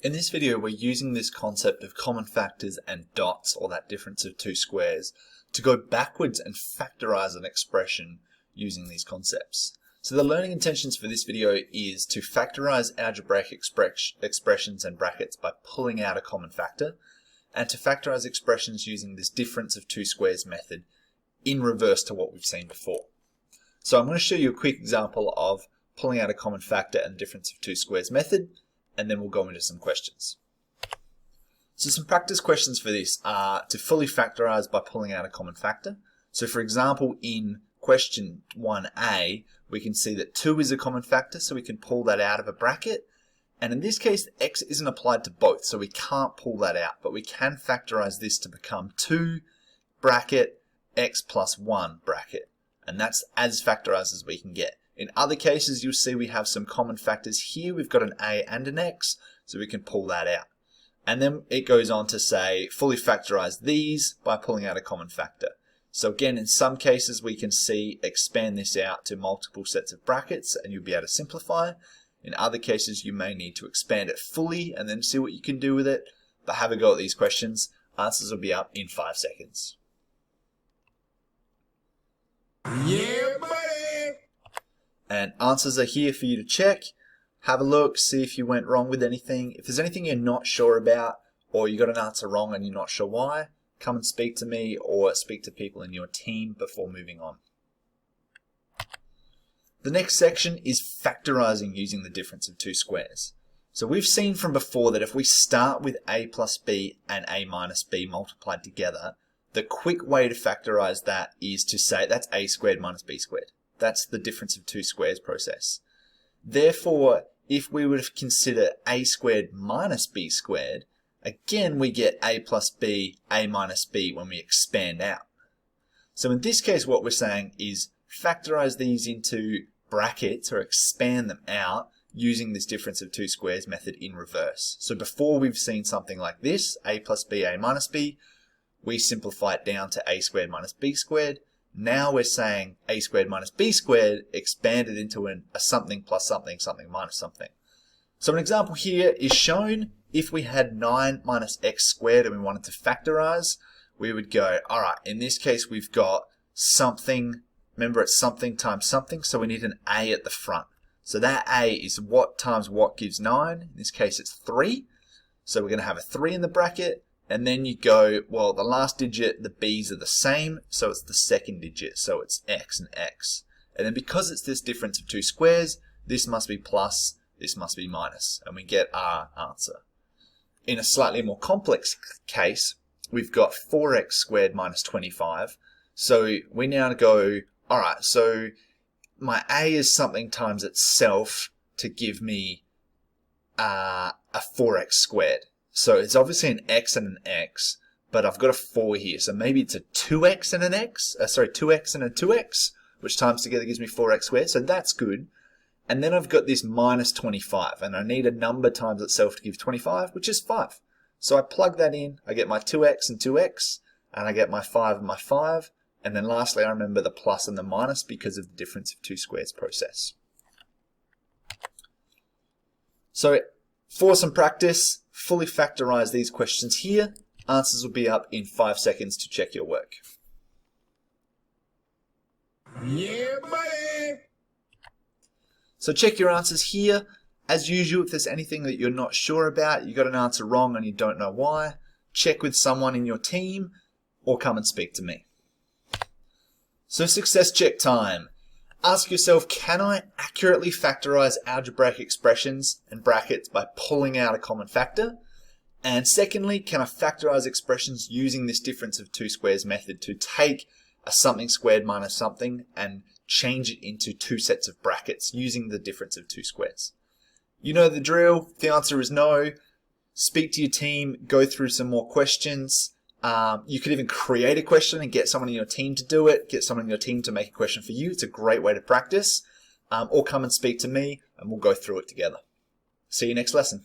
In this video, we're using this concept of common factors and dots, or that difference of two squares, to go backwards and factorize an expression using these concepts. So the learning intentions for this video is to factorize algebraic expressions and brackets by pulling out a common factor, and to factorize expressions using this difference of two squares method in reverse to what we've seen before. So I'm going to show you a quick example of pulling out a common factor and difference of two squares method, and then we'll go into some questions. So some practice questions for this are to fully factorize by pulling out a common factor. So for example, in question 1a, we can see that 2 is a common factor, so we can pull that out of a bracket. And in this case, x isn't applied to both, so we can't pull that out, but we can factorize this to become 2 bracket x plus 1 bracket. And that's as factorized as we can get. In other cases, you'll see we have some common factors here. We've got an a and an x, so we can pull that out. And then it goes on to say, fully factorize these by pulling out a common factor. So again, in some cases, we can see expand this out to multiple sets of brackets, and you'll be able to simplify. In other cases, you may need to expand it fully and then see what you can do with it. But have a go at these questions. Answers will be up in 5 seconds. Yeah, buddy! And answers are here for you to check. Have a look, see if you went wrong with anything. If there's anything you're not sure about, or you got an answer wrong and you're not sure why, come and speak to me or speak to people in your team before moving on. The next section is factorizing using the difference of two squares. So we've seen from before that if we start with a plus b and a minus b multiplied together, the quick way to factorize that is to say that's a squared minus b squared. That's the difference of two squares process. Therefore, if we were to consider a squared minus b squared, again we get a plus b, a minus b when we expand out. So in this case what we're saying is factorize these into brackets or expand them out using this difference of two squares method in reverse. So before we've seen something like this, a plus b, a minus b, we simplify it down to a squared minus b squared. Now we're saying a squared minus b squared expanded into a something plus something, something minus something. So an example here is shown. If we had 9 minus x squared and we wanted to factorize, we would go, all right, in this case we've got something, remember it's something times something, so we need an a at the front. So that a is what times what gives 9. In this case it's 3. So we're going to have a 3 in the bracket. And then you go, well, the last digit, the b's are the same, so it's the second digit, so it's x and x. And then because it's this difference of two squares, this must be plus, this must be minus, and we get our answer. In a slightly more complex case, we've got 4x squared minus 25. So we now go, all right, so my a is something times itself to give me a 4x squared. So it's obviously an x and an x, but I've got a 4 here. So maybe it's a 2x and an x, 2x and a 2x, which times together gives me 4x squared. So that's good. And then I've got this minus 25, and I need a number times itself to give 25, which is 5. So I plug that in, I get my 2x and 2x, and I get my 5 and my 5. And then lastly, I remember the plus and the minus because of the difference of two squares process. So for some practice, fully factorize these questions here. Answers will be up in 5 seconds to check your work. Yeah, buddy! So check your answers here. As usual, if there's anything that you're not sure about, you got an answer wrong and you don't know why, check with someone in your team or come and speak to me. So success check time. Ask yourself, can I accurately factorize algebraic expressions and brackets by pulling out a common factor? And secondly, can I factorize expressions using this difference of two squares method to take a something squared minus something and change it into two sets of brackets using the difference of two squares? You know the drill. If the answer is no, speak to your team, go through some more questions. You could even create a question and get someone in your team to do it, get someone in your team to make a question for you. It's a great way to practice. Or come and speak to me and we'll go through it together. See you next lesson.